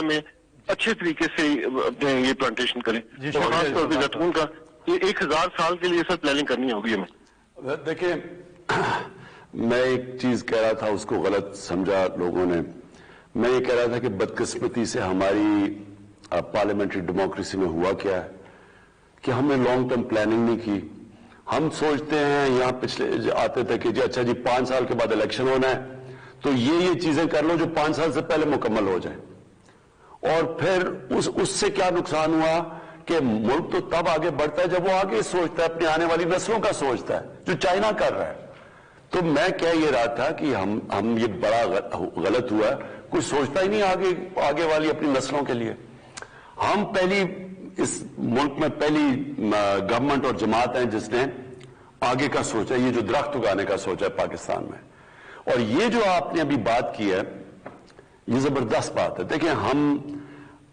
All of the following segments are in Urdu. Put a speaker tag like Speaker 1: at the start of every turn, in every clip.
Speaker 1: میں اچھے طریقے سے یہ پلانٹیشن کریں، اور خاص طور پہ زیتون کا 1000 سال کے لیے سر پلاننگ کرنی ہوگی ہمیں.
Speaker 2: دیکھیں، میں ایک چیز کہہ رہا تھا، اس کو غلط سمجھا لوگوں نے. میں یہ کہہ رہا تھا کہ بدقسمتی سے ہماری پارلیمنٹری ڈیموکریسی میں ہوا کیا ہے کہ ہم نے لانگ ٹرم پلاننگ نہیں کی. ہم سوچتے ہیں، یہاں پچھلے آتے تھے کہ اچھا جی 5 سال کے بعد الیکشن ہونا ہے تو یہ چیزیں کر لو جو 5 سال سے پہلے مکمل ہو جائیں. اور پھر اس سے کیا نقصان ہوا کہ ملک تو تب آگے بڑھتا ہے جب وہ آگے سوچتا ہے، اپنی آنے والی نسلوں کا سوچتا ہے، جو چائنا کر رہا ہے. تو میں کہہ یہ رہا تھا کہ ہم یہ بڑا غلط ہوا ہے، کوئی سوچتا ہی نہیں آگے والی اپنی نسلوں کے لیے. ہم اس ملک میں پہلی گورنمنٹ اور جماعت ہیں جس نے آگے کا سوچا، یہ جو درخت اگانے کا سوچا ہے پاکستان میں. اور یہ جو آپ نے ابھی بات کی ہے یہ زبردست بات ہے. دیکھیں، ہم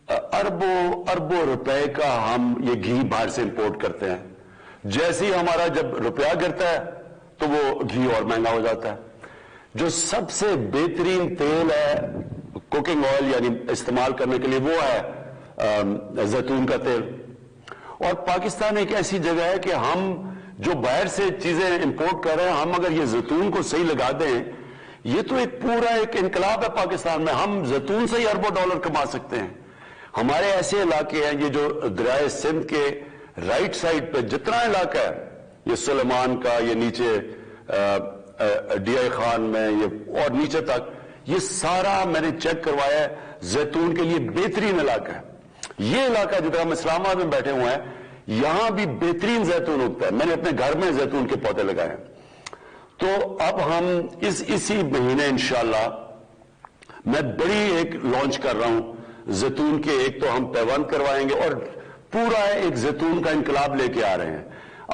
Speaker 2: اربوں روپے کا ہم یہ گھی باہر سے امپورٹ کرتے ہیں. جیسے ہی ہمارا جب روپیہ گرتا ہے تو وہ گھی اور مہنگا ہو جاتا ہے. جو سب سے بہترین تیل ہے کوکنگ آئل یعنی استعمال کرنے کے لیے وہ ہے زیتون کا تیل. اور پاکستان ایک ایسی جگہ ہے کہ ہم جو باہر سے چیزیں امپورٹ کر رہے ہیں، ہم اگر یہ زیتون کو صحیح لگا دیں، یہ تو ایک پورا ایک انقلاب ہے پاکستان میں. ہم زیتون سے ہی اربوں ڈالر کما سکتے ہیں. ہمارے ایسے علاقے ہیں، یہ جو دریائے سندھ کے رائٹ سائڈ پہ جتنا علاقہ ہے، یہ سلیمان کا، یہ نیچے ڈی آئی خان میں، یہ اور نیچے تک، یہ سارا میں نے چیک کروایا ہے، زیتون کے لیے بہترین علاقہ ہے. یہ علاقہ جدھر ہم اسلام آباد میں بیٹھے ہوئے ہیں، یہاں بھی بہترین زیتون اگتا ہے. میں نے اپنے گھر میں زیتون کے پودے لگائے ہیں. تو اب ہم اسی مہینے انشاءاللہ میں بڑی ایک لانچ کر رہا ہوں زیتون کے. ایک تو ہم پیوند کروائیں گے اور پورا ایک زیتون کا انقلاب لے کے آ رہے ہیں.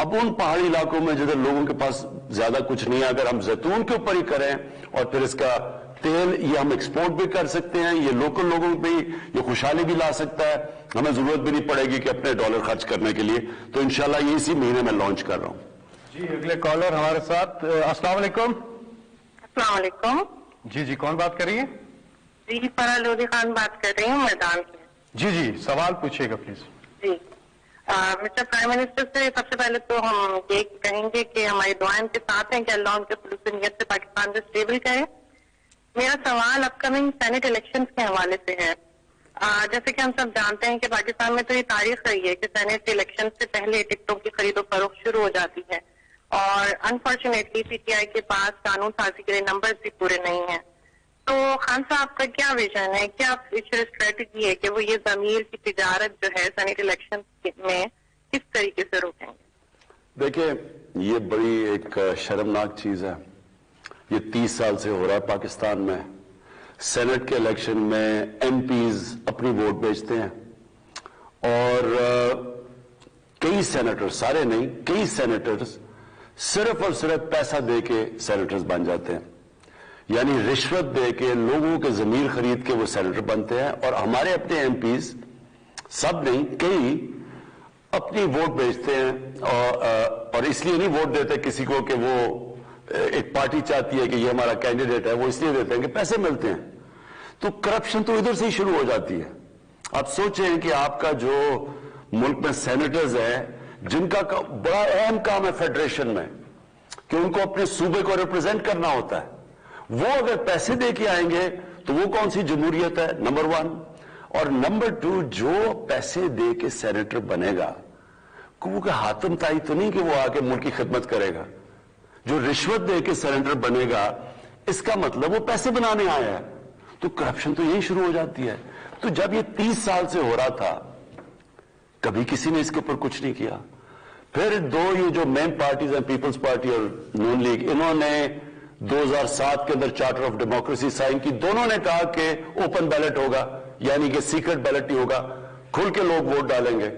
Speaker 2: اب ان پہاڑی علاقوں میں جدھر لوگوں کے پاس زیادہ کچھ نہیں ہے، اگر ہم زیتون کے اوپر ہی کریں اور پھر اس کا تیل یہ ہم ایکسپورٹ بھی کر سکتے ہیں، یہ لوکل لوگوں پہ یہ خوشحالی بھی لا سکتا ہے، ہمیں ضرورت بھی نہیں پڑے گی کہ اپنے ڈالر خرچ کرنے کے لیے. تو انشاءاللہ یہ اسی مہینے میں لانچ کر رہا ہوں.
Speaker 3: جی اگلے کالر ہمارے ساتھ. السلام علیکم.
Speaker 4: السلام علیکم.
Speaker 3: جی کون بات کر رہی ہیں؟
Speaker 4: جی فرح لودھی خان بات کر رہی ہوں میدان سے.
Speaker 3: جی سوال پوچھیے گا پلیز.
Speaker 4: جی مسٹر پرائم منسٹر سے سب سے پہلے تو ہم یہ کہیں گے کہ ہماری دعائیں کے ساتھ ہیں کہ اللہ ان کے خلوص نیت سے پاکستان کو اسٹیبل کرے. میرا سوال اپ کمنگ سینٹ الیکشنز کے حوالے سے ہے. جیسے کہ ہم سب جانتے ہیں کہ پاکستان میں تو یہ تاریخ رہی ہے کہ سینٹ الیکشن سے پہلے ٹکٹوں کی خرید و فروخت شروع ہو جاتی ہے، اور انفارچونیٹلی پی ٹی آئی کے پاس قانون سازی کے لیے نمبرز بھی پورے نہیں ہیں. تو خان صاحب کا کیا ویژن ہے، کیا فیوچر اسٹریٹجی ہے کہ وہ یہ ضمیر کی تجارت جو ہے سینٹ الیکشن میں کس طریقے سے روکیں گے؟
Speaker 2: دیکھیں، یہ بڑی ایک شرمناک چیز ہے. یہ 30 سال سے ہو رہا ہے پاکستان میں. سینٹ کے الیکشن میں ایم پیز اپنی ووٹ بیچتے ہیں اور کئی سینیٹر، سارے نہیں، کئی سینیٹرز صرف اور صرف پیسہ دے کے سینیٹرز بن جاتے ہیں. یعنی رشوت دے کے لوگوں کے ضمیر خرید کے وہ سینیٹر بنتے ہیں. اور ہمارے اپنے ایم پیز، سب نہیں کئی، اپنی ووٹ بیچتے ہیں اور اس لیے نہیں ووٹ دیتے کسی کو کہ وہ ایک پارٹی چاہتی ہے کہ یہ ہمارا کینڈیڈیٹ ہے، وہ اس لیے دیتے ہیں کہ پیسے ملتے ہیں. تو کرپشن تو ادھر سے ہی شروع ہو جاتی ہے. آپ سوچیں کہ آپ کا جو ملک میں سینیٹرز ہیں جن کا بڑا اہم کام ہے فیڈریشن میں کہ ان کو اپنے صوبے کو ریپرزینٹ کرنا ہوتا ہے، وہ اگر پیسے دے کے آئیں گے تو وہ کون سی جمہوریت ہے؟ نمبر 1. اور نمبر 2، جو پیسے دے کے سینیٹر بنے گا وہ کہ حاتم تائی تو نہیں کہ وہ آ کے ملک کی خدمت کرے گا. جو رشوت دے کے سینیٹر بنے گا اس کا مطلب وہ پیسے بنانے آیا ہے. تو کرپشن تو یہی شروع ہو جاتی ہے. تو جب یہ 30 سال سے ہو رہا تھا کبھی کسی نے اس کے اوپر کچھ نہیں کیا. پھر یہ جو مین پارٹیز ہیں، پیپلز پارٹی اور نون لیگ، انہوں نے 2007 کے اندر چارٹر آف ڈیموکریسی سائن کی. دونوں نے کہا کہ اوپن بیلٹ ہوگا، یعنی کہ سیکرٹ بیلٹ نہیں ہوگا، کھل کے لوگ ووٹ ڈالیں گے.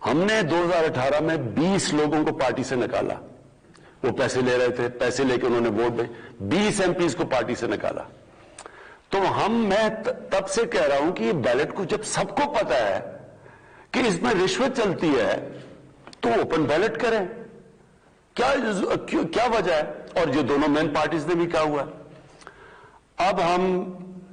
Speaker 2: ہم نے 2018 میں 20 لوگوں کو پارٹی سے نکالا. وہ پیسے لے رہے تھے، پیسے لے کے انہوں نے ووٹ دے 20 ایم پیز کو پارٹی سے نکالا. تو میں تب سے کہہ رہا ہوں کہ یہ بیلٹ کو جب سب کو پتا ہے کہ اس میں رشوت چلتی ہے تو اوپن بیلٹ کریں. کیا وجہ ہے؟ اور یہ دونوں مین پارٹیز نے بھی کہا ہوا ہے. اب ہم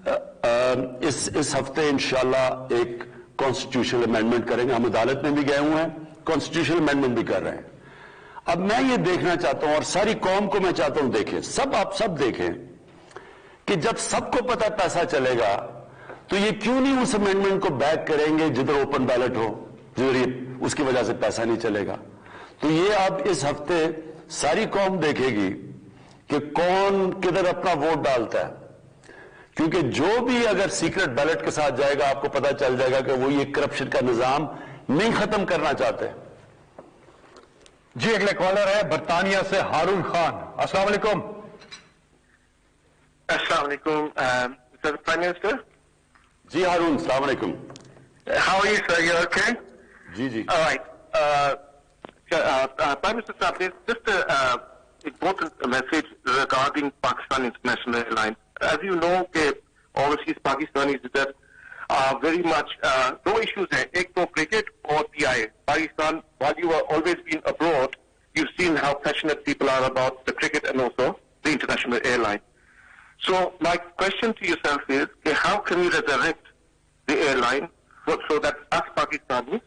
Speaker 2: اس ہفتے انشاءاللہ ایک کانسٹیٹیوشنل امینڈمنٹ کریں گے. ہم عدالت میں بھی گئے ہوئے ہیں, کانسٹیٹیوشنل امینڈمنٹ بھی کر رہے ہیں. اب میں یہ دیکھنا چاہتا ہوں اور ساری قوم کو میں چاہتا ہوں دیکھیں, آپ سب دیکھیں کہ جب سب کو پتہ پیسہ چلے گا تو یہ کیوں نہیں اس امینڈمنٹ کو بیک کریں گے جدھر اوپن بیلٹ ہو, جدھر اس کی وجہ سے پیسہ نہیں چلے گا. تو یہ اب اس ہفتے ساری قوم دیکھے گی کہ کون کدھر اپنا ووٹ ڈالتا ہے, کیونکہ جو بھی اگر سیکرٹ بیلٹ کے ساتھ جائے گا آپ کو پتا چل جائے گا کہ وہ یہ کرپشن کا نظام نہیں ختم کرنا چاہتے.
Speaker 3: جی اگلے کالر ہے برطانیہ سے ہارون خان. السلام علیکم.
Speaker 1: السلام علیکم. Prime Minister?
Speaker 2: جی ہارون, السلام علیکم.
Speaker 1: How are you, sir? You okay?
Speaker 2: G G.
Speaker 1: All right. Prime Minister, sir, there's just an important message regarding Pakistan International Airlines. As you know, overseas Pakistanis that are very much no issues there. Ek to cricket or PIA. Pakistan, while you have always been abroad, you've seen how passionate people are about the cricket and also the international airline. So my question to yourself is, how can we resurrect the airline so that us Pakistanis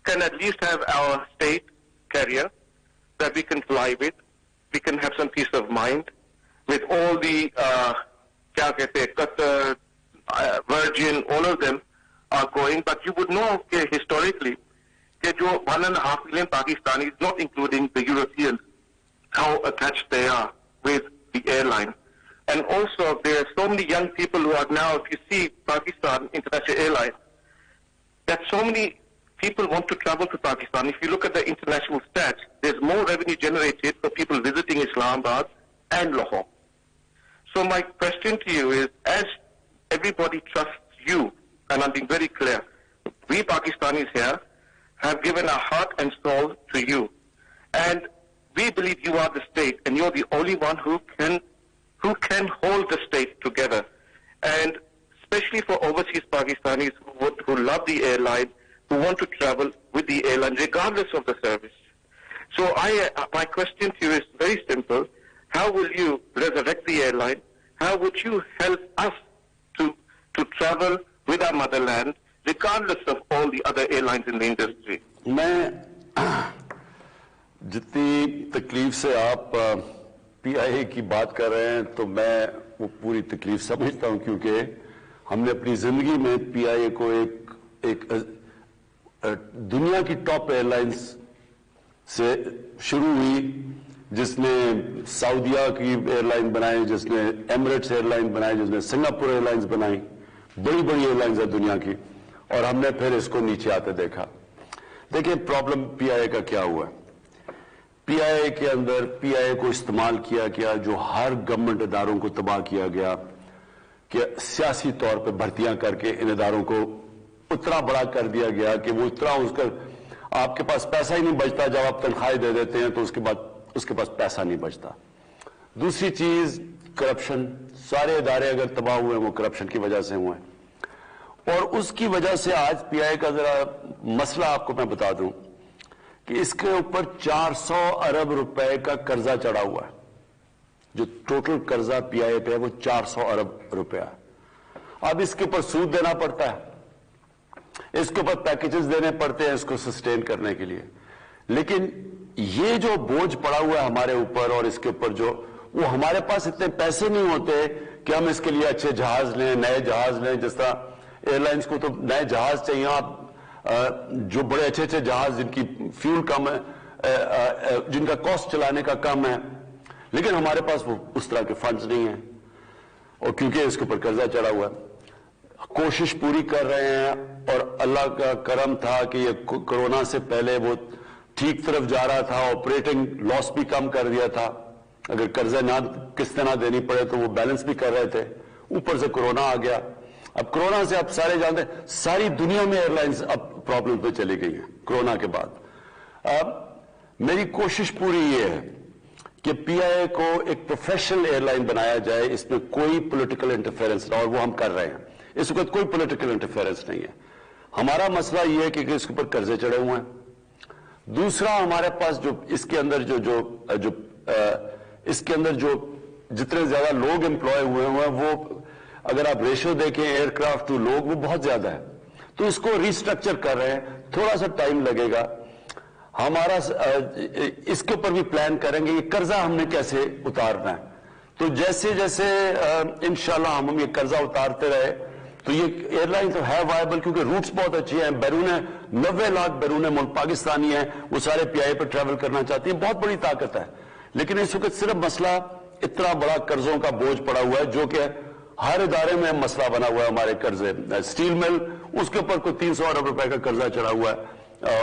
Speaker 1: can at least have our state carrier that we can fly with, we can have some peace of mind with all the Qatar, Virgin, all of them are going. But you would know historically that 1.5 million Pakistanis, not including the Europeans, how attached they are with the airline. And also there are so many young people who are now, if you see Pakistan International Airlines, that so many people want to travel to Pakistan. If you look at the international stats, there's more revenue generated for people visiting Islamabad and Lahore. So my question to you is, as everybody trusts you, and I'm being very clear, we Pakistanis here have given our heart and soul to you. And we believe you are the state, and you're the only one who can hold the state together. And especially for overseas Pakistanis who love the airline, who want to travel with the airline regardless of the service. So my question to you is very simple. How will you resurrect the airline? How would you help us to travel with our motherland regardless of all the other airlines in the industry?
Speaker 2: میں جتنی تکلیف سے آپ پی آئی اے کی بات کر رہے ہیں تو میں وہ پوری تکلیف سمجھتا ہوں, کیونکہ ہم نے اپنی زندگی میں پی آئی اے کو ایک دنیا کی ٹاپ ایئر لائنز سے شروع ہوئی, جس نے سعودیہ کی ایئر لائن بنائی, جس نے ایمریٹس ایئر لائن بنائی, جس نے سنگاپور ایئر لائنز بنائی, بڑی بڑی ایئر لائنز ہیں دنیا کی, اور ہم نے پھر اس کو نیچے آتے دیکھا. دیکھیں پرابلم پی آئی اے کا کیا ہوا ہے. پی آئی اے کے اندر پی آئی اے کو استعمال کیا گیا جو ہر گورنمنٹ اداروں کو تباہ کیا گیا, کہ سیاسی طور پہ بھرتیاں کر کے ان اداروں کو اتنا بڑا کر دیا گیا کہ وہ اتنا آپ کے پاس پیسہ ہی نہیں بچتا. جب آپ تنخواہیں دے دیتے ہیں تو اس کے بعد اس کے پاس پیسہ نہیں بچتا. دوسری چیز کرپشن. سارے ادارے اگر تباہ ہوئے ہیں وہ کرپشن کی وجہ سے ہوئے ہیں, اور اس کی وجہ سے آج پی آئی کا ذرا مسئلہ آپ کو میں بتا دوں کہ اس کے اوپر 400 ارب روپے کا قرضہ چڑھا ہوا ہے. جو ٹوٹل قرضہ پی آئی اے پہ ہے وہ 400 ارب روپے ہے. اب اس کے اوپر سود دینا پڑتا ہے, اس کے اوپر پیکیجز دینے پڑتے ہیں اس کو سسٹین کرنے کے لیے. لیکن یہ جو بوجھ پڑا ہوا ہے ہمارے اوپر, اور اس کے اوپر جو وہ ہمارے پاس اتنے پیسے نہیں ہوتے کہ ہم اس کے لیے اچھے جہاز لیں, نئے جہاز لیں. جس طرح ایئر لائنز کو تو نئے جہاز چاہیے, آپ جو بڑے اچھے اچھے جہاز جن کی فیول کم ہے, جن کا کاسٹ چلانے کا کم ہے, لیکن ہمارے پاس وہ اس طرح کے فنڈز نہیں ہیں, اور کیونکہ اس کے اوپر قرضہ چڑھا ہوا ہے. کوشش پوری کر رہے ہیں, اور اللہ کا کرم تھا کہ یہ کرونا سے پہلے وہ ٹھیک طرف جا رہا تھا, آپریٹنگ لاس بھی کم کر دیا تھا. اگر قرضہ نہ قسطیں نہ دینی پڑے تو وہ بیلنس بھی کر رہے تھے. اوپر سے کرونا آ گیا. اب کرونا سے آپ سارے جانتے ہیں ساری دنیا میں ایئر لائنز اب پرابلم پہ چلی گئی ہیں کرونا کے بعد. اب میری کوشش پوری یہ ہے کہ پی آئی اے کو ایک پروفیشنل ایئر لائن بنایا جائے, اس میں کوئی پولیٹیکل انٹرفیئرنس نہ, اور وہ ہم کر رہے ہیں. اس وقت کوئی پولیٹیکل انٹرفیئرنس نہیں ہے. ہمارا مسئلہ یہ ہے کہ اس کے اوپر قرضے چڑھے ہوئے ہیں. دوسرا ہمارے پاس جو اس کے اندر اس کے اندر جو جتنے زیادہ لوگ امپلائے ہوئے ہیں وہ اگر آپ ریشو دیکھیں ایئر کرافٹ ٹو لوگ وہ بہت زیادہ ہے. تو اس کو ریسٹرکچر کر رہے ہیں, تھوڑا سا ٹائم لگے گا. ہمارا اس کے اوپر بھی پلان کریں گے یہ قرضہ ہم نے کیسے اتارنا ہے. تو جیسے جیسے انشاءاللہ ہم یہ قرضہ اتارتے رہے تو یہ ایئر لائن تو ہے وائبل, کیونکہ روٹس بہت اچھی ہیں. 90 لاکھ بیرون ملک پاکستانی ہیں, وہ سارے پی آئی پہ ٹریول کرنا چاہتے ہیں, بہت بڑی طاقت ہے. لیکن اس وقت صرف مسئلہ اتنا بڑا قرضوں کا بوجھ پڑا ہوا ہے جو کہ ہر ادارے میں مسئلہ بنا ہوا ہے. ہمارے قرضے, اسٹیل مل اس کے اوپر کوئی 300 ارب روپے کا قرضہ چڑھا ہوا ہے,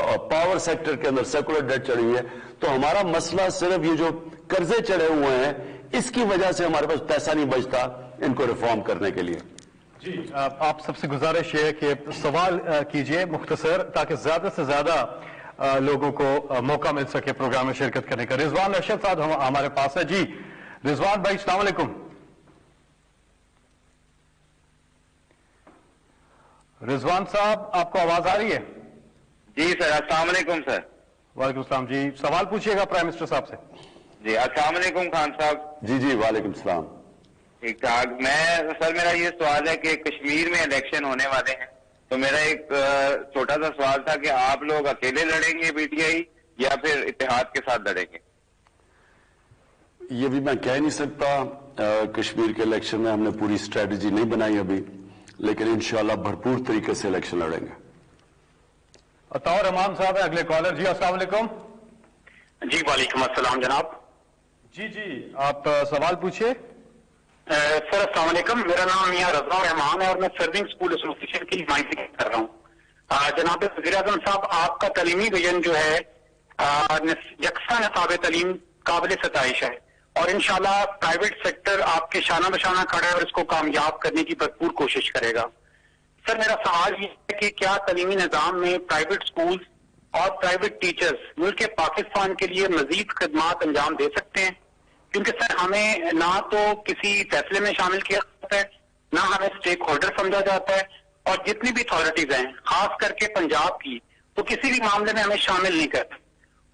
Speaker 2: اور پاور سیکٹر کے اندر سیکولر ڈیٹ چڑھی ہوئی ہے. تو ہمارا مسئلہ صرف یہ جو قرضے چڑھے ہوئے ہیں اس کی وجہ سے ہمارے پاس پیسہ نہیں بچتا ان کو ریفارم کرنے کے لیے.
Speaker 3: جی آپ سب سے گزارش ہے کہ سوال کیجئے مختصر, تاکہ زیادہ سے زیادہ لوگوں کو موقع مل سکے پروگرام میں شرکت کرنے کا. رضوان ارشد صاحب ہمارے پاس ہے. جی رضوان بھائی السلام علیکم. رضوان صاحب آپ کو آواز آ رہی ہے؟
Speaker 5: جی سر, السلام علیکم سر.
Speaker 3: وعلیکم السلام. جی سوال پوچھیے گا پرائم منسٹر صاحب سے.
Speaker 5: جی السلام علیکم خان صاحب.
Speaker 2: جی جی وعلیکم السلام.
Speaker 5: ٹھیک ٹھاک. سر میرا یہ سوال ہے کہ کشمیر میں الیکشن ہونے والے ہیں, تو میرا ایک چھوٹا سا سوال تھا کہ آپ لوگ اکیلے لڑیں گے پی ٹی آئی یا پھر اتحاد کے ساتھ لڑیں گے؟
Speaker 2: یہ بھی میں کہہ نہیں سکتا. کشمیر کے الیکشن میں ہم نے پوری اسٹریٹجی نہیں بنائی ابھی, لیکن انشاءاللہ بھرپور طریقے سے الیکشن لڑیں گے.
Speaker 3: عطاء رحمان صاحب ہے اگلے کالر. جی السلام علیکم.
Speaker 6: جی وعلیکم السلام جناب.
Speaker 3: جی آپ سوال پوچھیے.
Speaker 6: سر السلام علیکم, میرا نام میاں رضا رحمان ہے اور میں سرونگ اسکول ایسوسیشن کی نمائندگی کر رہا ہوں. جناب وزیر اعظم صاحب, آپ کا تعلیمی ویژن جو ہے یکساں نصاب تعلیم قابل ستائش ہے, اور انشاءاللہ پرائیویٹ سیکٹر آپ کے شانہ بشانہ کھڑا ہے اور اس کو کامیاب کرنے کی بھرپور کوشش کرے گا. سر میرا سوال یہ ہے کہ کیا تعلیمی نظام میں پرائیویٹ سکولز اور پرائیویٹ ٹیچرز ملک پاکستان کے لیے مزید خدمات انجام دے سکتے ہیں؟ کیونکہ سر ہمیں نہ تو کسی فیصلے میں شامل کیا جاتا ہے, نہ ہمیں اسٹیک ہولڈر سمجھا جاتا ہے, اور جتنی بھی اتھارٹیز ہیں خاص کر کے پنجاب کی, وہ کسی بھی معاملے میں ہمیں شامل نہیں کرتے,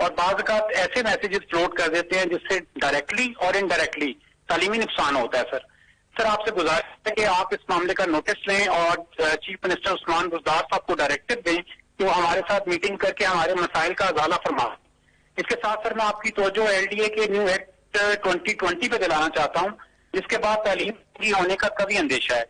Speaker 6: اور بعض اوقات ایسے میسیجز فلوٹ کر دیتے ہیں جس سے ڈائریکٹلی اور انڈائریکٹلی تعلیمی نقصان ہوتا ہے. سر آپ سے گزارش ہے کہ آپ اس معاملے کا نوٹس لیں اور چیف منسٹر عثمان بزدار صاحب کو ڈائریکٹو دیں کہ وہ ہمارے ساتھ میٹنگ کر کے ہمارے مسائل کا ازالہ فرمائیں. اس کے ساتھ سر میں آپ کی توجہ ایل ڈی اے کے نیو ایکٹ 2020 پہ دلانا چاہتا ہوں, جس کے بعد تعلیم پوری ہونے کا کبھی اندیشہ ہے.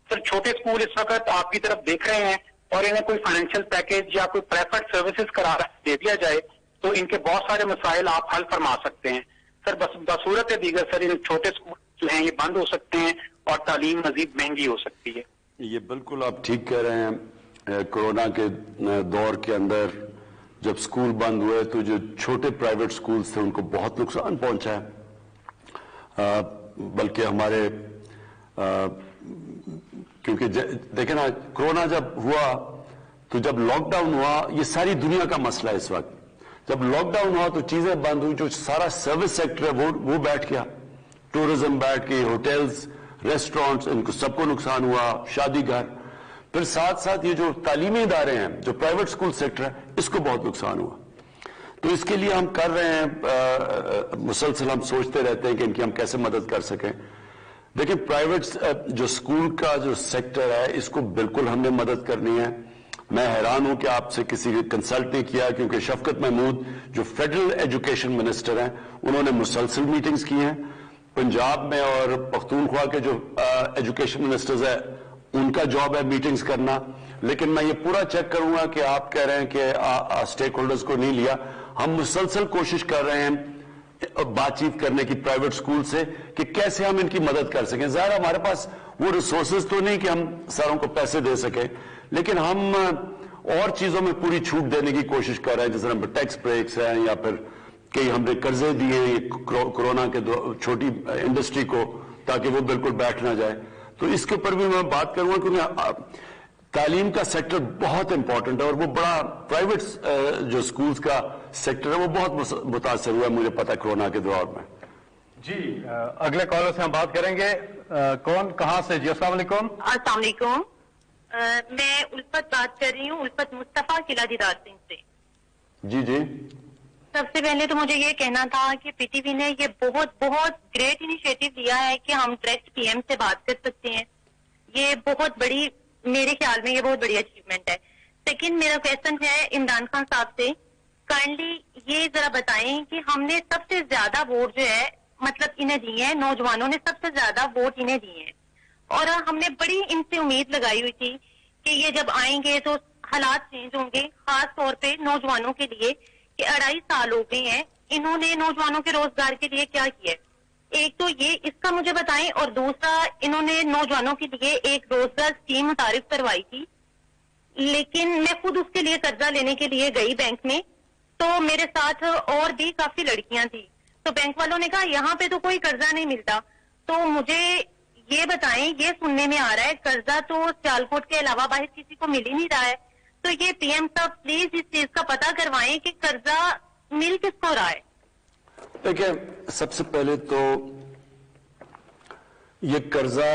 Speaker 6: سر چھوٹے اسکول اس وقت آپ کی طرف دیکھ رہے ہیں, اور انہیں کوئی فائنینشیل پیکیج یا کوئی پریفرڈ سروسز قرار دے دیا جائے تو ان کے بہت سارے مسائل آپ حل فرما سکتے ہیں. سر بصورت دیگر سر ان چھوٹے اسکول جو ہیں یہ بند ہو سکتے ہیں اور تعلیم مزید مہنگی ہو سکتی ہے.
Speaker 2: یہ بالکل آپ ٹھیک کہہ رہے ہیں. کورونا کے دور کے اندر جب سکول بند ہوئے تو جو چھوٹے پرائیویٹ سکولز تھے ان کو بہت نقصان پہنچا ہے. بلکہ ہمارے کیونکہ دیکھیں نا, کورونا جب ہوا تو جب لاک ڈاؤن ہوا, یہ ساری دنیا کا مسئلہ ہے اس وقت. جب لاک ڈاؤن ہوا تو چیزیں بند ہوئی, جو سارا سروس سیکٹر ہے وہ بیٹھ گیا, ٹورزم بیٹھ گئی, ہوٹلز, ریسٹورانٹس, ان کو سب کو نقصان ہوا, شادی گھر. پھر ساتھ ساتھ یہ جو تعلیمی ادارے ہیں, جو پرائیویٹ سکول سیکٹر ہے, اس کو بہت نقصان ہوا. تو اس کے لیے ہم کر رہے ہیں, مسلسل ہم سوچتے رہتے ہیں کہ ان کی ہم کیسے مدد کر سکیں. دیکھیں پرائیویٹ جو سکول کا جو سیکٹر ہے اس کو بالکل ہم نے مدد کرنی ہے. میں حیران ہوں کہ آپ سے کسی نے کنسلٹ نہیں کیا, کیونکہ شفقت محمود جو فیڈرل ایجوکیشن منسٹر ہیں انہوں نے مسلسل میٹنگز کی ہیں. پنجاب میں اور پختونخوا کے جو ایجوکیشن منسٹرز ہیں ان کا جاب ہے میٹنگز کرنا. لیکن میں یہ پورا چیک کروں گا کہ آپ کہہ رہے ہیں کہ اسٹیک ہولڈرز کو نہیں لیا. ہم مسلسل کوشش کر رہے ہیں بات چیت کرنے کی پرائیویٹ سکول سے کہ کیسے ہم ان کی مدد کر سکیں. ظاہر ہمارے پاس وہ ریسورسز تو نہیں کہ ہم ساروں کو پیسے دے سکیں, لیکن ہم اور چیزوں میں پوری چھوٹ دینے کی کوشش کر رہے ہیں, جیسے ہم ٹیکس بریکس ہیں یا پھر کئی ہم نے قرضے دیے ہیں کورونا کے چھوٹی انڈسٹری کو تاکہ وہ بالکل بیٹھ نہ جائے. تو اس کے اوپر بھی میں بات کروں گا, کیونکہ تعلیم کا سیکٹر بہت امپورٹنٹ ہے اور وہ بڑا پرائیویٹ جو سکولز کا سیکٹر ہے وہ بہت متاثر ہوا ہے مجھے پتا کورونا کے دور میں.
Speaker 3: جی اگلے کالر سے ہم بات کریں گے. کون کہاں سے؟ جی السلام علیکم.
Speaker 7: السلام علیکم, میں الفت بات کر رہی ہوں, الفت مصطفیٰ قلعہ دیدار سنگھ سے.
Speaker 2: جی جی.
Speaker 7: سب سے پہلے تو مجھے یہ کہنا تھا کہ پی ٹی وی نے یہ بہت بہت گریٹ انیشیٹو لیا ہے کہ ہم ڈائریکٹ پی ایم سے بات کر سکتے ہیں. یہ بہت بڑی، میرے خیال میں یہ بہت بڑی اچیومنٹ ہے. سیکنڈ میرا کویشچن ہے عمران خان صاحب سے، کائنڈلی یہ ذرا بتائیں کہ ہم نے سب سے زیادہ ووٹ جو ہے مطلب انہیں دیے ہیں، نوجوانوں نے سب سے زیادہ ووٹ انہیں دیے ہیں، اور ہم نے بڑی ان سے امید لگائی ہوئی تھی کہ یہ جب آئیں گے تو حالات چینج ہوں گے، خاص طور پہ نوجوانوں کے لیے کہ 2.5 سال ہو گئے ہیں، انہوں نے نوجوانوں کے روزگار کے لیے کیا کیا ہے. ایک تو یہ اس کا مجھے بتائیں، اور دوسرا انہوں نے نوجوانوں کے لیے ایک روزگار اسکیم متعارف کروائی تھی، لیکن میں خود اس کے لیے قرضہ لینے کے لیے گئی بینک میں، تو میرے ساتھ اور بھی کافی لڑکیاں تھیں، تو بینک والوں نے کہا یہاں پہ تو کوئی قرضہ نہیں ملتا. تو مجھے یہ بتائیں، یہ سننے میں آ رہا ہے قرضہ تو سیالکوٹ کے علاوہ باہر کسی کو مل ہی نہیں رہا ہے، تو یہ پی ایم صاحب پلیز اس چیز کا پتہ کروائیں کہ قرضہ مل کس کو رہا ہے.
Speaker 2: دیکھیں، سب سے پہلے تو یہ قرضہ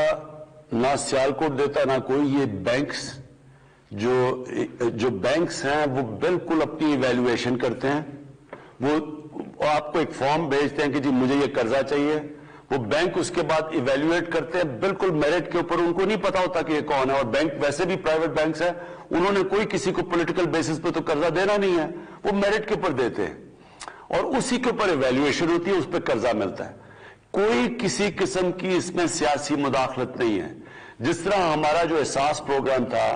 Speaker 2: نہ سیالکوٹ دیتا نہ کوئی، یہ بینکس جو بینکس ہیں وہ بالکل اپنی ایویلویشن کرتے ہیں. وہ آپ کو ایک فارم بھیجتے ہیں کہ جی مجھے یہ قرضہ چاہیے، وہ بینک اس کے بعد ایویلویٹ کرتے ہیں بالکل میرٹ کے اوپر. ان کو نہیں پتا ہوتا کہ یہ کون ہے، اور بینک ویسے بھی پرائیویٹ بینکس ہیں، انہوں نے کوئی کسی کو پولیٹیکل بیسس پہ تو قرضہ دینا نہیں ہے، وہ میرٹ کے اوپر دیتے ہیں اور اسی کے اوپر ایویلویشن ہوتی ہے، اس پہ قرضہ ملتا ہے. کوئی کسی قسم کی اس میں سیاسی مداخلت نہیں ہے. جس طرح ہمارا جو احساس پروگرام تھا،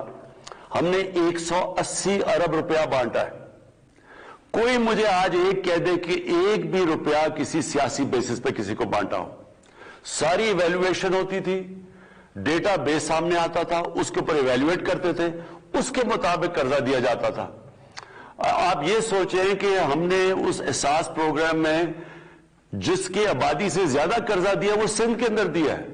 Speaker 2: ہم نے 180 ارب روپیہ بانٹا ہے. کوئی مجھے آج ایک کہہ دے کہ ایک بھی روپیہ کسی سیاسی بیسس پہ کسی کو بانٹا ہو. ساری ایویلویشن ہوتی تھی، ڈیٹا بیس سامنے آتا تھا، اس کے اوپر ایویلویٹ کرتے تھے، اس کے مطابق قرضہ دیا جاتا تھا. آپ یہ سوچیں کہ ہم نے اس احساس پروگرام میں جس کی آبادی سے زیادہ قرضہ دیا وہ سندھ کے اندر دیا ہے،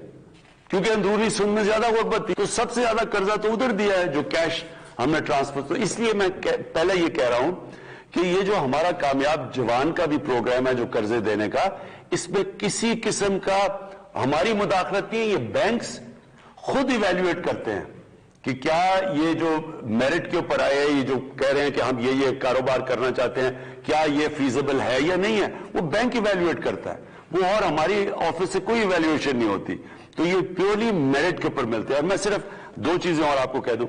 Speaker 2: کیونکہ اندرونی سندھ میں زیادہ غربت تھی، تو سب سے زیادہ قرضہ تو ادھر دیا ہے جو کیش ہم نے ٹرانسفر. تو اس لیے میں پہلے یہ کہہ رہا ہوں کہ یہ جو ہمارا کامیاب جوان کا بھی پروگرام ہے جو قرضے دینے کا، اس میں کسی قسم کا ہماری مداخلت نہیں ہے. یہ بینکس خود ایویلویٹ کرتے ہیں کہ کیا یہ جو میرٹ کے اوپر آئے، یہ جو کہہ رہے ہیں کہ ہم یہ کاروبار کرنا چاہتے ہیں، کیا یہ فیزیبل ہے یا نہیں ہے، وہ بینک ایویلویٹ کرتا ہے وہ، اور ہماری آفس سے کوئی ایویلویشن نہیں ہوتی. تو یہ پیورلی میرٹ کے اوپر ملتے ہیں. اور میں صرف 2 چیزیں اور آپ کو کہہ دوں.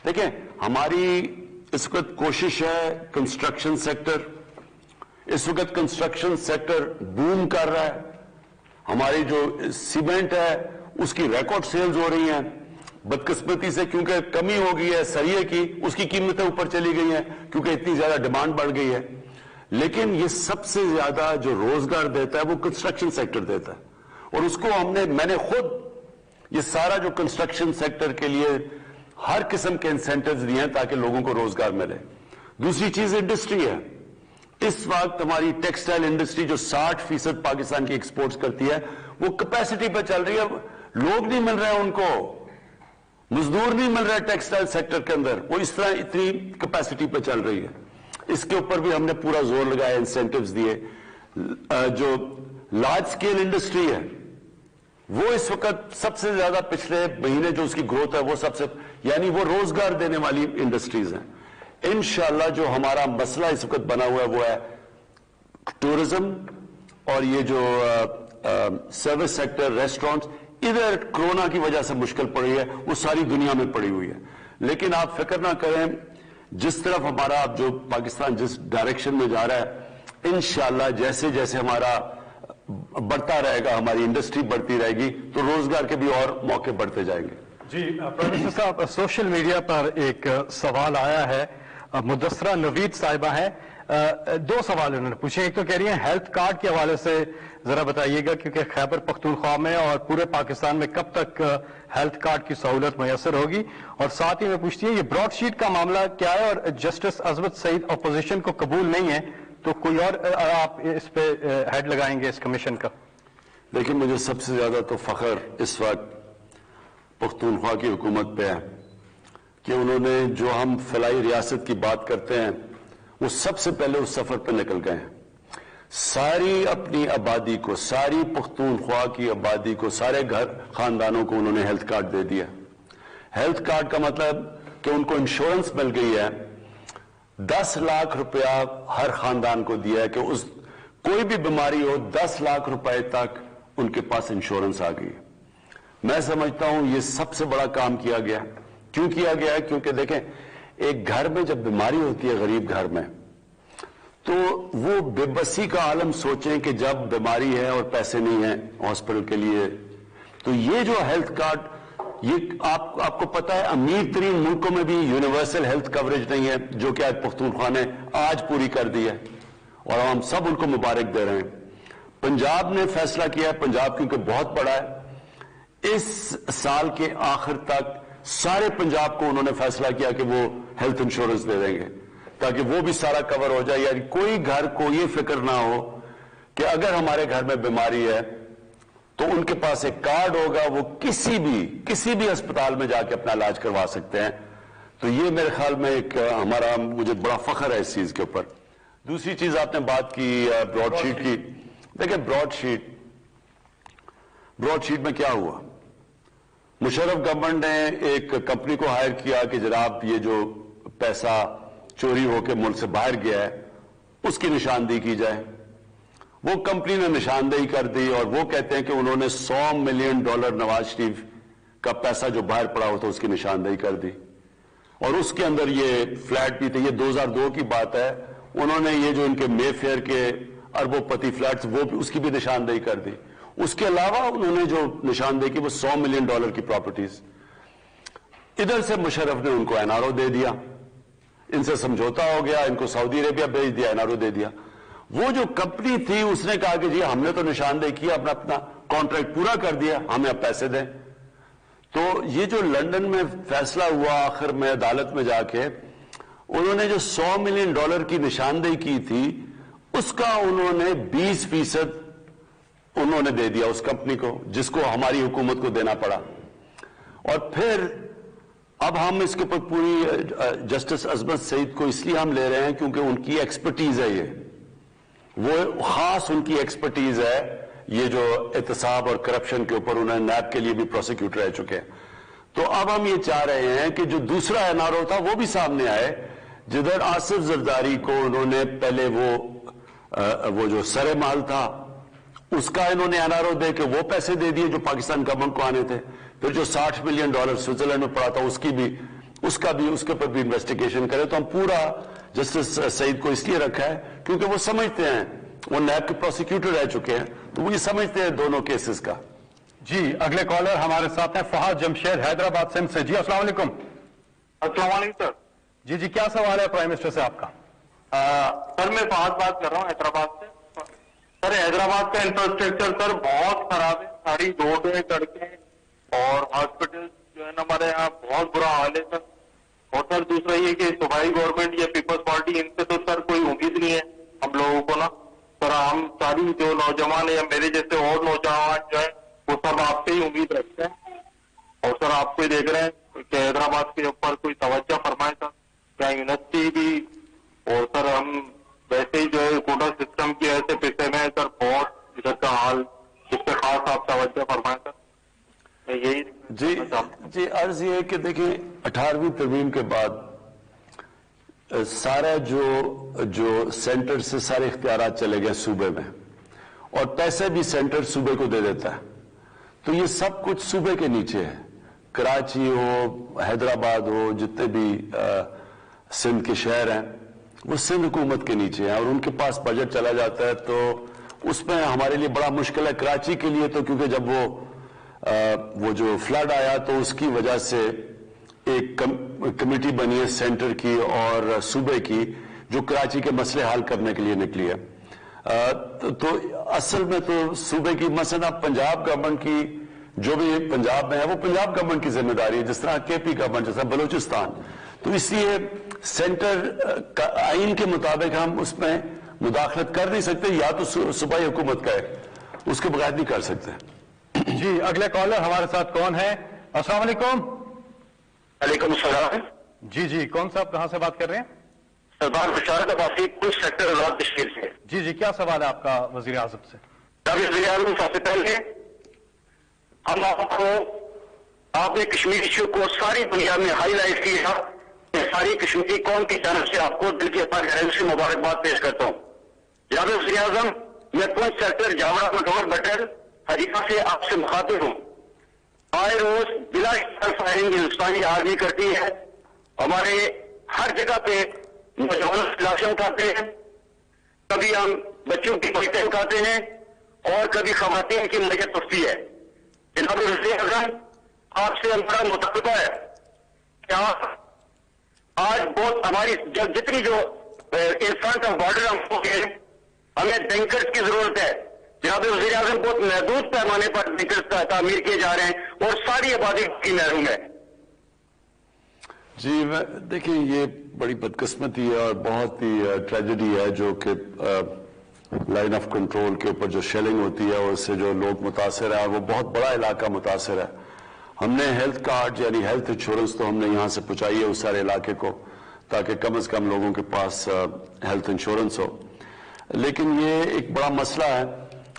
Speaker 2: دیکھیں، ہماری اس وقت کوشش ہے کنسٹرکشن سیکٹر، اس وقت کنسٹرکشن سیکٹر بوم کر رہا ہے. ہماری جو سیمنٹ ہے اس کی ریکارڈ سیلز ہو رہی ہیں. بدقسمتی سے کیونکہ کمی ہو گئی ہے سریے کی، اس کی قیمتیں اوپر چلی گئی ہیں کیونکہ اتنی زیادہ ڈیمانڈ بڑھ گئی ہے. لیکن یہ سب سے زیادہ جو روزگار دیتا ہے وہ کنسٹرکشن سیکٹر دیتا ہے، اور اس کو میں نے خود یہ سارا جو کنسٹرکشن سیکٹر کے لیے ہر قسم کے انسینٹیوز دیے ہیں تاکہ لوگوں کو روزگار ملے. دوسری چیز انڈسٹری ہے. اس وقت ہماری ٹیکسٹائل انڈسٹری جو 60% پاکستان کی ایکسپورٹس کرتی ہے وہ کیپیسٹی پہ چل رہی ہے. لوگ نہیں مل رہے ہیں، ان کو مزدور نہیں مل رہا ہے ٹیکسٹائل سیکٹر کے اندر، وہ اس طرح اتنی کیپیسٹی پہ چل رہی ہے. اس کے اوپر بھی ہم نے پورا زور لگایا، انسینٹیوز دیے. جو لارج سکیل انڈسٹری ہے وہ اس وقت سب سے زیادہ پچھلے مہینے جو اس کی گروتھ ہے وہ سب سے، یعنی وہ روزگار دینے والی انڈسٹریز ہیں. انشاءاللہ جو ہمارا مسئلہ اس وقت بنا ہوا ہے وہ ہے ٹورزم اور یہ جو سروس سیکٹر، ریسٹورنٹس. ادھر کرونا کی وجہ سے مشکل پڑی ہے، وہ ساری دنیا میں پڑی ہوئی ہے. لیکن آپ فکر نہ کریں، جس طرف ہمارا جو پاکستان جس ڈائریکشن میں جا رہا ہے، انشاءاللہ جیسے جیسے ہمارا بڑھتا رہے گا، ہماری انڈسٹری بڑھتی رہے گی تو روزگار کے بھی اور موقع بڑھتے جائیں گے.
Speaker 3: جی پروفیسر صاحب، سوشل میڈیا پر ایک سوال آیا ہے، مدثرہ نوید صاحبہ ہیں، 2 سوال انہوں نے پوچھے. ایک تو کہہ رہی ہیں ہیلتھ کارڈ کے حوالے سے ذرا بتائیے گا، کیونکہ خیبر پختونخوا میں اور پورے پاکستان میں کب تک ہیلتھ کارڈ کی سہولت میسر ہوگی. اور ساتھ ہی میں پوچھتی ہے یہ براڈ شیٹ کا معاملہ کیا ہے، اور جسٹس عظمت سعید اپوزیشن کو قبول نہیں ہے تو کوئی اور آپ اس پہ ہیڈ لگائیں گے اس کمیشن کا؟
Speaker 2: لیکن مجھے سب سے زیادہ تو فخر اس وقت پختونخوا کی حکومت پہ ہے کہ انہوں نے جو ہم فلاحی ریاست کی بات کرتے ہیں وہ سب سے پہلے اس سفر پہ نکل گئے ہیں. ساری اپنی آبادی کو، ساری پختونخوا کی آبادی کو، سارے گھر خاندانوں کو انہوں نے ہیلتھ کارڈ دے دیا. ہیلتھ کارڈ کا مطلب کہ ان کو انشورنس مل گئی ہے. 10 لاکھ روپیہ ہر خاندان کو دیا ہے کہ کوئی بھی بیماری ہو 10 لاکھ روپے تک ان کے پاس انشورنس آ گئی. میں سمجھتا ہوں یہ سب سے بڑا کام کیا گیا. کیوں کیا گیا ہے؟ کیونکہ دیکھیں ایک گھر میں جب بیماری ہوتی ہے غریب گھر میں تو وہ بے بسی کا عالم سوچیں کہ جب بیماری ہے اور پیسے نہیں ہیں ہاسپٹل کے لیے. تو یہ جو ہیلتھ کارڈ یہ آپ کو پتا ہے امیر ترین ملکوں میں بھی یونیورسل ہیلتھ کوریج نہیں ہے جو کہ آج پختونخوا نے آج پوری کر دی ہے اور ہم سب ان کو مبارک دے رہے ہیں. پنجاب نے فیصلہ کیا ہے, پنجاب کیونکہ بہت بڑا ہے, اس سال کے آخر تک سارے پنجاب کو انہوں نے فیصلہ کیا کہ وہ ہیلتھ انشورنس دے دیں گے تاکہ وہ بھی سارا کور ہو جائے. یعنی کوئی گھر کو یہ فکر نہ ہو کہ اگر ہمارے گھر میں بیماری ہے تو ان کے پاس ایک کارڈ ہوگا, وہ کسی بھی ہسپتال میں جا کے اپنا علاج کروا سکتے ہیں. تو یہ میرے خیال میں ایک مجھے بڑا فخر ہے اس چیز کے اوپر. دوسری چیز آپ نے بات کی براڈ شیٹ کی. دیکھیں براڈ شیٹ میں کیا ہوا, مشرف گورنمنٹ نے ایک کمپنی کو ہائر کیا کہ جناب یہ جو پیسہ چوری ہو کے ملک سے باہر گیا ہے اس کی نشاندہی کی جائے. وہ کمپنی نے نشاندہی کر دی اور وہ کہتے ہیں کہ انہوں نے $100 ملین نواز شریف کا پیسہ جو باہر پڑا ہوتا اس کی نشاندہی کر دی اور اس کے اندر یہ فلیٹ بھی تھے. یہ 2002 کی بات ہے. انہوں نے یہ جو ان کے مے فیئر کے اربوں پتی فلیٹس وہ بھی اس کی بھی نشاندہی کر دی. اس کے علاوہ انہوں نے جو نشاندہی کی وہ $100 ملین کی پراپرٹیز. ادھر سے مشرف نے ان کو NRO دے دیا, ان سے سمجھوتا ہو گیا, ان کو سعودی عربیہ بھیج دیا, NRO دے دیا. وہ جو کمپنی تھی اس نے کہا کہ جی ہم نے تو نشاندہی کیا, اپنا کانٹریکٹ پورا کر دیا, ہمیں اب پیسے دیں. تو یہ جو لندن میں فیصلہ ہوا آخر میں عدالت میں جا کے, انہوں نے جو $100 ملین کی نشاندہی کی تھی اس کا انہوں نے 20% انہوں نے دے دیا اس کمپنی کو, جس کو ہماری حکومت کو دینا پڑا. اور پھر اب ہم اس کے اوپر پوری جسٹس عظمت سعید کو اس لیے ہم لے رہے ہیں کیونکہ ان کی ایکسپرٹیز ہے, وہ خاص ان کی ایکسپرٹیز ہے یہ جو احتساب اور کرپشن کے اوپر. انہوں نے نیب کے لیے بھی پروسیکیوٹر رہ چکے ہیں. تو اب ہم یہ چاہ رہے ہیں کہ جو دوسرا NRO تھا وہ بھی سامنے آئے, جدھر آصف زرداری کو انہوں نے پہلے وہ جو سر مال تھا اس کا انہوں نے NRO دے کے وہ پیسے دے دیے جو پاکستان گورنمنٹ کو آنے تھے. پھر جو $60 ملین سوئٹزرلینڈ میں پڑا تھا اس کے اوپر بھی انویسٹیگیشن کرے. تو ہم پورا جسٹس سعید کو اس لیے رکھا ہے کیونکہ وہ سمجھتے ہیں, وہ نیب کے پروسیکیوٹر رہ چکے ہیں, تو وہ یہ سمجھتے ہیں دونوں کیسز کا.
Speaker 3: جی اگلے کالر ہمارے ساتھ ہیں فہد جمشید حیدرآباد سندھ سے. جی السلام علیکم.
Speaker 8: السلام علیکم سر.
Speaker 3: جی کیا سوال ہے پرائم منسٹر سے آپ کا؟
Speaker 8: سر میں فہد بات کر رہا ہوں حیدرآباد سے. سر حیدرآباد کا انفراسٹرکچر سر بہت خراب ہے, ساری روڈیں سڑکیں اور ہاسپٹل جو ہے نا ہمارے یہاں بہت برا حال ہے سر. اور سر دوسرا یہ کہ صوبائی گورنمنٹ یا پیپلز پارٹی ان سے تو سر کوئی امید نہیں ہے ہم لوگوں کو نا سر. ہم ساری جو نوجوان یا میرے جیسے اور نوجوان جو ہے وہ سب آپ سے ہی امید رکھتے ہیں. اور سر آپ کو دیکھ رہے ہیں کہ حیدرآباد کے اوپر کوئی توجہ فرمائے سر, کیا یونیورسٹی بھی. اور سر ہم ویسے ہی جو ہے کوٹا سسٹم کی وجہ سے پیسے میں سر بہت ادھر کا حال, اس پہ خاص آپ توجہ فرمائیں سر. یہی
Speaker 2: جی عرض یہ ہے کہ دیکھیں 18ویں ترمیم کے بعد سارا جو سینٹر سے سارے اختیارات چلے گئے صوبے میں اور پیسے بھی سینٹر صوبے کو دے دیتا ہے. تو یہ سب کچھ صوبے کے نیچے ہے. کراچی ہو, حیدرآباد ہو, جتنے بھی سندھ کے شہر ہیں وہ سندھ حکومت کے نیچے ہیں اور ان کے پاس بجٹ چلا جاتا ہے. تو اس میں ہمارے لیے بڑا مشکل ہے. کراچی کے لیے تو کیونکہ جب وہ جو فلڈ آیا تو اس کی وجہ سے ایک کمیٹی بنی ہے سینٹر کی اور صوبے کی جو کراچی کے مسئلے حل کرنے کے لیے نکلی ہے. تو اصل میں تو صوبے کی مثلا پنجاب گورنمنٹ کی جو بھی پنجاب میں ہے وہ پنجاب گورنمنٹ کی ذمہ داری ہے, جس طرح KP گورنمنٹ, جیسا بلوچستان. تو اس لیے سینٹر آئین کے مطابق ہم اس میں مداخلت کر نہیں سکتے, یا تو صوبائی حکومت کا ہے, اس کے بغیر نہیں کر سکتے.
Speaker 3: جی اگلے کالر ہمارے ساتھ کون ہے؟ السلام علیکم.
Speaker 8: وعلیکم السلام.
Speaker 3: جی کون صاحب کہاں سے بات کر رہے ہیں؟
Speaker 8: سردار بشارت عباسی, کچھ سیکٹر آزاد تشکیل سے.
Speaker 3: جی کیا سوال ہے آپ کا وزیر اعظم سے؟
Speaker 8: وزیر اعظم سب سے پہلے ہم آپ نے کشمیر ایشو کو ساری دنیا میں ہائی لائٹ کیا. ساری کشمیری قوم کی جانب سے آپ کو دل کی گہرائی سے مبارکباد پیش کرتا ہوں. جناب وزیر اعظم, میں پنچ سیکٹر جاوڑا مٹور بٹر ہریانہ سے آپ سے مخاطب ہوں.
Speaker 6: آئے روز بلا فائرنگ ہندوستانی آرمی کرتی ہے. ہمارے ہر جگہ پہ نوجوانوں کی لاشیں اٹھاتے ہیں, کبھی ہم بچوں کی میتیں اٹھاتے ہیں اور کبھی خواتین کی میت اٹھتی ہے. جناب وزیر اعظم, آپ سے ہمارا مطالبہ ہے کہ آپ آج بہت ہماری جتنی جو انسان کا بارڈر ہم ہو گئے, ہمیں ٹینکرز کی ضرورت ہے. جناب وزیر اعظم, بہت محدود پیمانے پر ٹینکرز کا تعمیر کیے جا رہے ہیں اور ساری آبادی کی محروم ہے.
Speaker 2: جی دیکھیں, یہ بڑی بدقسمتی ہے اور بہت ہی ٹریجڈی ہے جو کہ لائن آف کنٹرول کے اوپر جو شیلنگ ہوتی ہے اور اس سے جو لوگ متاثر ہیں, اور وہ بہت بڑا علاقہ متاثر ہے. ہم نے ہیلتھ کارڈ یعنی ہیلتھ انشورنس تو ہم نے یہاں سے پہنچائی ہے اس سارے علاقے کو, تاکہ کم از کم لوگوں کے پاس ہیلتھ انشورنس ہو. لیکن یہ ایک بڑا مسئلہ ہے.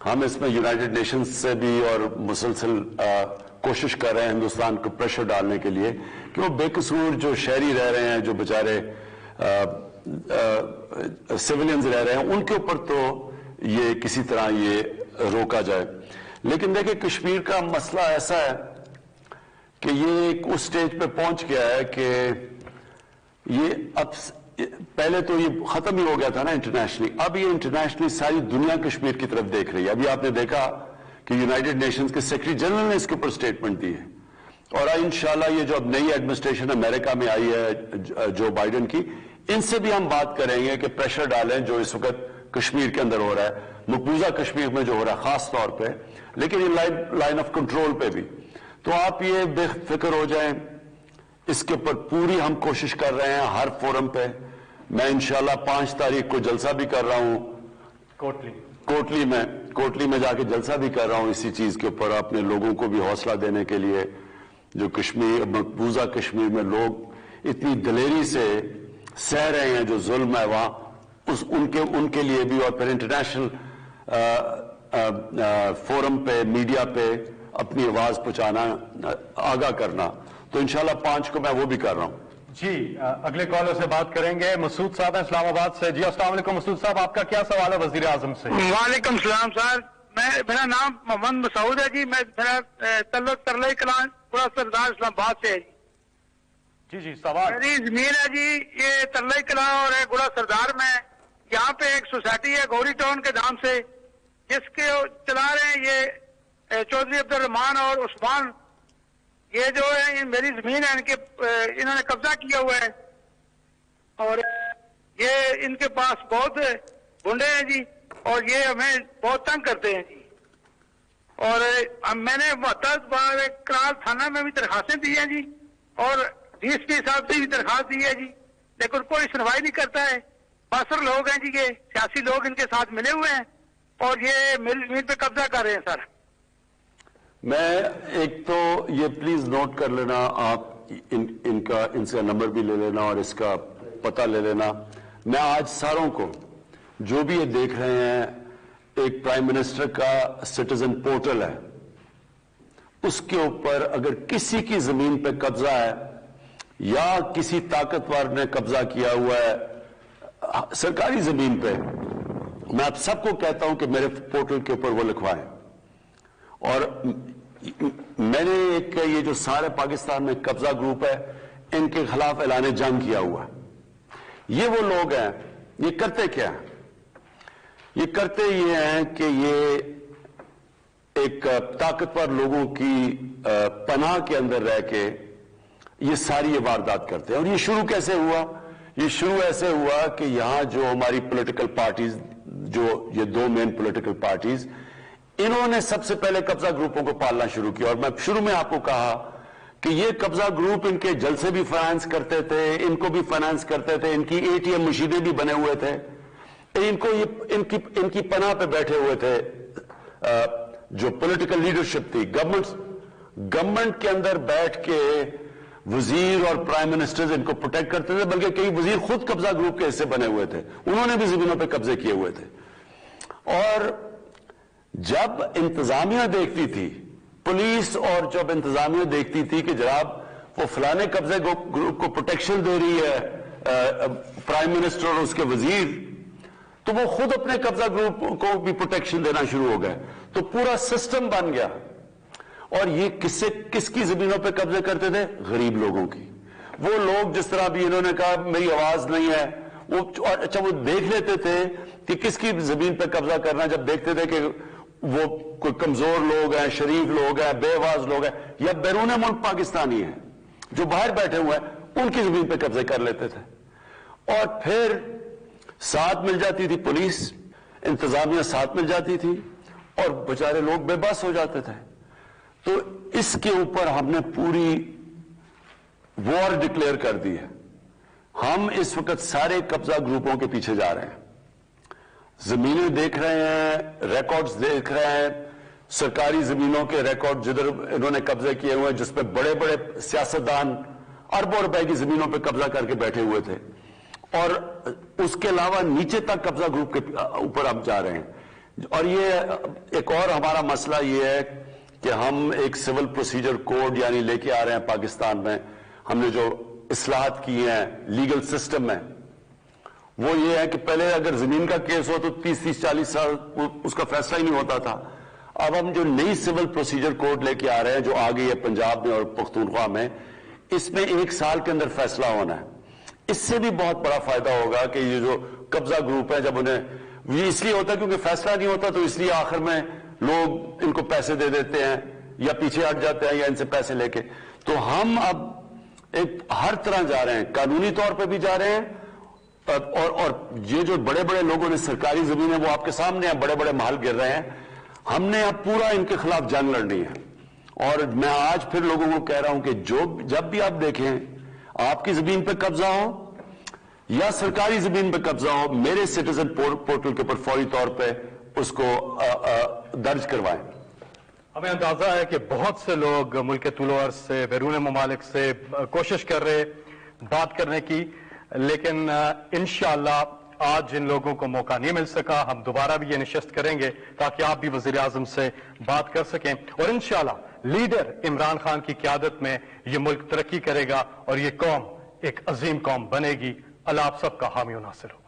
Speaker 2: ہم اس میں یونائٹڈ نیشنز سے بھی اور مسلسل کوشش کر رہے ہیں ہندوستان کو پریشر ڈالنے کے لیے کہ وہ بے قصور جو شہری رہ رہے ہیں, جو بیچارے سیولینز رہ رہے ہیں, ان کے اوپر تو یہ کسی طرح یہ روکا جائے. لیکن دیکھیں, کشمیر کا مسئلہ ایسا ہے کہ یہ ایک اس سٹیج پہ پہنچ گیا ہے کہ یہ اب پہلے تو یہ ختم ہی ہو گیا تھا نا انٹرنیشنلی, اب یہ انٹرنیشنلی ساری دنیا کشمیر کی طرف دیکھ رہی ہے. ابھی آپ نے دیکھا کہ یونائٹڈ نیشنز کے سیکرٹری جنرل نے اس کے اوپر سٹیٹمنٹ دی ہے, اور انشاءاللہ یہ جو اب نئی ایڈمنسٹریشن امریکہ میں آئی ہے جو بائیڈن کی, ان سے بھی ہم بات کریں گے کہ پریشر ڈالیں جو اس وقت کشمیر کے اندر ہو رہا ہے, مقبوضہ کشمیر میں جو ہو رہا ہے خاص طور پہ, لیکن یہ لائن آف کنٹرول پہ بھی. تو آپ یہ بے فکر ہو جائیں, اس کے اوپر پوری ہم کوشش کر رہے ہیں ہر فورم پہ. میں انشاءاللہ 5 تاریخ کو جلسہ بھی کر رہا ہوں کوٹلی میں جا کے جلسہ بھی کر رہا ہوں اسی چیز کے اوپر, اپنے لوگوں کو بھی حوصلہ دینے کے لیے. جو کشمیر مقبوضہ کشمیر میں لوگ اتنی دلیری سے سہ رہے ہیں جو ظلم ہے وہاں, ان کے لیے بھی, اور پھر انٹرنیشنل فورم پہ میڈیا پہ اپنی آواز پہنچانا, آگاہ کرنا. تو انشاءاللہ 5 کو میں وہ بھی کر رہا ہوں.
Speaker 3: جی اگلے کالر سے بات کریں گے. مسعود صاحب ہیں اسلام آباد سے. جی السلام علیکم مسعود صاحب, آپ کا کیا سوال ہے وزیر اعظم سے؟
Speaker 9: وعلیکم السلام سر, میرا نام محمد مسعود ہے جی. میں میرا ترلئی کلان گڑا سردار اسلام آباد سے ہے
Speaker 3: جی. جی سوال.
Speaker 9: میری زمین ہے جی, یہ ترلئی کلان اور گڑا سردار میں. یہاں پہ ایک سوسائٹی ہے گوری ٹاؤن کے نام سے, جس کے چلا رہے ہیں یہ چودھری عبد الرحمان اور عثمان. یہ جو ہے میری زمین ہے, انہوں نے قبضہ کیا ہوا ہے, اور یہ ان کے پاس بہت گنڈے ہیں جی, اور یہ ہمیں بہت تنگ کرتے ہیں جی. اور میں نے محتاط کرال تھانہ میں بھی درخواستیں دی ہیں جی, اور ڈی ایس پی صاحب سے بھی درخواست دی ہے جی, لیکن کوئی سنوائی نہیں کرتا ہے. باثر لوگ ہیں جی, یہ سیاسی لوگ ان کے ساتھ ملے ہوئے ہیں, اور یہ میری زمین پہ قبضہ کر رہے ہیں سر.
Speaker 2: میں ایک تو یہ پلیز نوٹ کر لینا, آپ ان سے نمبر بھی لے لینا اور اس کا پتہ لے لینا. میں آج ساروں کو جو بھی یہ دیکھ رہے ہیں, ایک پرائم منسٹر کا سٹیزن پورٹل ہے, اس کے اوپر اگر کسی کی زمین پہ قبضہ ہے یا کسی طاقتور نے قبضہ کیا ہوا ہے سرکاری زمین پہ, میں آپ سب کو کہتا ہوں کہ میرے پورٹل کے اوپر وہ لکھوائیں. اور میں نے ایک یہ جو سارے پاکستان میں قبضہ گروپ ہے, ان کے خلاف اعلان جنگ کیا ہوا ہے. یہ وہ لوگ ہیں, یہ کرتے کیا ہیں؟ یہ کرتے یہ ہیں کہ یہ ایک طاقتور لوگوں کی پناہ کے اندر رہ کے یہ ساری یہ واردات کرتے ہیں. اور یہ شروع کیسے ہوا؟ یہ شروع ایسے ہوا کہ یہاں جو ہماری پولیٹیکل پارٹیز, جو یہ 2 مین پولیٹیکل پارٹیز, انہوں نے سب سے پہلے قبضہ گروپوں کو پالنا شروع کیا. اور میں شروع میں آپ کو کہا کہ یہ قبضہ گروپ ان کے جلسے بھی فائنانس کرتے تھے, ان کو بھی فائنانس کرتے تھے, ان کی ATM مشینیں بھی بنے ہوئے تھے, ان کی پناہ پہ بیٹھے ہوئے تھے. جو پولیٹیکل لیڈرشپ تھی, گورنمنٹ کے اندر بیٹھ کے وزیر اور پرائم منسٹرز ان کو پروٹیکٹ کرتے تھے, بلکہ کئی وزیر خود قبضہ گروپ کے حصے بنے ہوئے تھے, انہوں نے بھی زمینوں پہ قبضے کیے ہوئے تھے. اور جب انتظامیہ دیکھتی تھی, پولیس اور جب انتظامیہ دیکھتی تھی کہ جناب وہ فلانے قبضے گروپ کو پروٹیکشن دے رہی ہے پرائم منسٹر اور اس کے وزیر, تو وہ خود اپنے قبضہ گروپ کو بھی پروٹیکشن دینا شروع ہو گئے. تو پورا سسٹم بن گیا. اور یہ کس کی زمینوں پہ قبضے کرتے تھے؟ غریب لوگوں کی. وہ لوگ جس طرح بھی انہوں نے کہا میری آواز نہیں ہے, اچھا وہ دیکھ لیتے تھے کہ کس کی زمین پہ قبضہ کرنا. جب دیکھتے تھے کہ وہ کوئی کمزور لوگ ہیں, شریف لوگ ہیں, بے آواز لوگ ہیں, یا بیرون ملک پاکستانی ہیں جو باہر بیٹھے ہوئے ہیں, ان کی زمین پہ قبضے کر لیتے تھے. اور پھر ساتھ مل جاتی تھی پولیس, انتظامیہ ساتھ مل جاتی تھی, اور بیچارے لوگ بے بس ہو جاتے تھے. تو اس کے اوپر ہم نے پوری وار ڈکلیئر کر دی ہے. ہم اس وقت سارے قبضہ گروپوں کے پیچھے جا رہے ہیں, زمینیں دیکھ رہے ہیں, ریکارڈز دیکھ رہے ہیں, سرکاری زمینوں کے ریکارڈ جدھر انہوں نے قبضے کیے ہوئے ہیں, جس پہ بڑے بڑے سیاستدان اربوں روپے کی زمینوں پہ قبضہ کر کے بیٹھے ہوئے تھے. اور اس کے علاوہ نیچے تک قبضہ گروپ کے اوپر اب جا رہے ہیں. اور یہ ایک اور ہمارا مسئلہ یہ ہے کہ ہم ایک سول پروسیجر کوڈ یعنی لے کے آ رہے ہیں پاکستان میں. ہم نے جو اصلاحات کی ہیں لیگل سسٹم میں, وہ یہ ہے کہ پہلے اگر زمین کا کیس ہو تو 30-40 سال اس کا فیصلہ ہی نہیں ہوتا تھا. اب ہم جو نئی سول پروسیجر کوڈ لے کے آ رہے ہیں جو آ گئی ہے پنجاب میں اور پختونخوا میں, اس میں 1 سال کے اندر فیصلہ ہونا ہے. اس سے بھی بہت بڑا فائدہ ہوگا کہ یہ جو قبضہ گروپ ہے, جب انہیں یہ اس لیے ہوتا ہے کیونکہ فیصلہ نہیں ہوتا تو اس لیے آخر میں لوگ ان کو پیسے دے دیتے ہیں یا پیچھے ہٹ جاتے ہیں یا ان سے پیسے لے کے. تو ہم اب ایک ہر طرح جا رہے ہیں, قانونی طور پہ بھی جا رہے ہیں, اور یہ جو بڑے بڑے لوگوں نے سرکاری زمینیں وہ آپ کے سامنے ہیں, بڑے بڑے محل گر رہے ہیں, ہم نے اب پورا ان کے خلاف جنگ لڑنی ہے. اور میں آج پھر لوگوں کو کہہ رہا ہوں کہ جب بھی آپ دیکھیں آپ کی زمین پہ قبضہ ہو یا سرکاری زمین پہ قبضہ ہو, میرے سٹیزن پورٹل کے اوپر فوری طور پہ اس کو درج کروائیں.
Speaker 3: ہمیں اندازہ ہے کہ بہت سے لوگ ملک طول و عرض سے, بیرون ممالک سے کوشش کر رہے بات کرنے کی, لیکن انشاءاللہ آج جن لوگوں کو موقع نہیں مل سکا, ہم دوبارہ بھی یہ نشست کریں گے تاکہ آپ بھی وزیر اعظم سے بات کر سکیں. اور انشاءاللہ لیڈر عمران خان کی قیادت میں یہ ملک ترقی کرے گا اور یہ قوم ایک عظیم قوم بنے گی. اللہ آپ سب کا حامی و ناصر ہو.